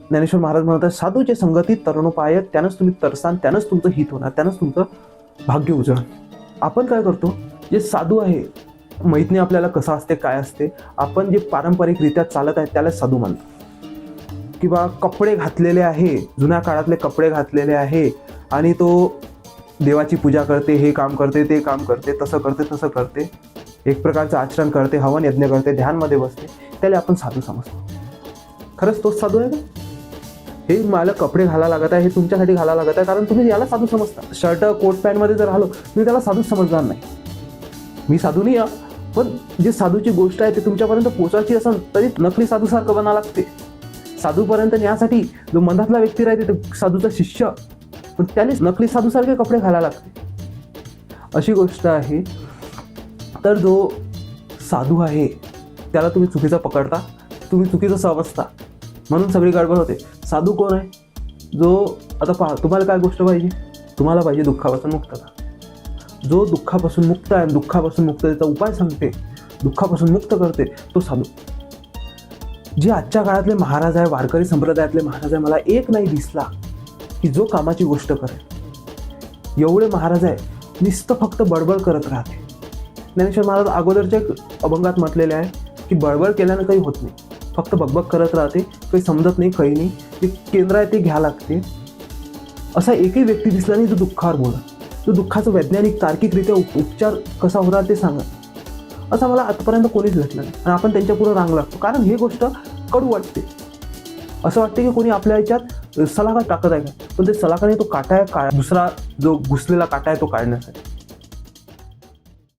ज्ञानेश्वर महाराज म्हणतात, साधूचे संगतीत तरुणोपाय, त्यानंच तुम्ही तरसाल, त्यानंच तुमचं हित होणार, त्यानंच तुमचं भाग्य उजळ. आपण काय करतो, जे साधू आहे, माहित नाही आपल्याला कसं असते काय असते, आपण जे पारंपरिकरित्या चालत आहे त्याला साधू मानतो. किंवा कपडे घातलेले आहे, जुन्या काळातले कपडे घातलेले आहे आणि तो देवाची पूजा करते, हे काम करते, ते काम करते, तसं करते, तसं करते, एक प्रकारचं आचरण करते, हवन यज्ञ करते, ध्यानमध्ये बसते, त्याला आपण साधू समजतो. खरंच तोच साधू आहे का? हे मला कपडे घालायला लागत आहे, हे तुमच्यासाठी घालायला लागत आहे कारण तुम्ही याला साधू समजता. शर्ट कोट पॅन्टमध्ये जर आलो तुम्ही त्याला साधूच समजणार नाही. मी साधू नाही आहे, पण जे साधूची गोष्ट आहे ते तुमच्यापर्यंत पोचायची असेल तरी नकली साधूसारखं बनावं लागते. साधूपर्यंत न्यासाठी जो मनातला व्यक्ती राहते ते साधूचा शिष्य, पण त्यानेच नकली साधूसारखे कपडे घालायला लागते, अशी गोष्ट आहे. तर जो साधू आहे त्याला तुम्ही चुकीचं पकडता, तुम्ही चुकीचं समजता, म्हणून सगळी गडबड होते. साधू कोण आहे? जो आता पहा, तुम्हाला काय गोष्ट पाहिजे? तुम्हाला पाहिजे दुःखापासून मुक्तता. जो दुःखापासून मुक्त आहे, दुःखापासून मुक्ततेचा उपाय सांगते, दुःखापासून मुक्त करते, तो साधू. जे आजच्या काळातले महाराज आहे, वारकरी संप्रदायातले महाराज आहे, मला एक नाही दिसला की जो कामाची गोष्ट करेल. एवढे महाराज आहे, नुसतं फक्त बडबड करत राहते. ज्ञानेश्वर महाराज अगोदरच्या अभंगात म्हटलेले आहे की बडबड केल्यानं काही होत नाही, फक्त बकबक करत राहते, काही समजत नाही, काही नाही, जे केंद्र आहे ते घ्या लागते. असा एकही व्यक्ती दिसला नाही जो दुःखावर बोलत, जो दुःखाचं वैज्ञानिक तार्किकरित्या उपचार कसा होणार ते सांगा, असं मला आतापर्यंत कोणीच भेटलं नाही. आणि आपण त्यांच्यापुढे रांग लागतो कारण ही गोष्ट कडू वाटते. असं वाटते की कोणी आपल्या ह्याच्यात सलाखा टाकत आहे का, पण ते सलाखा नाही, तो काटा आहे, दुसरा जो घुसलेला काटा आहे तो काढण्यासाठी.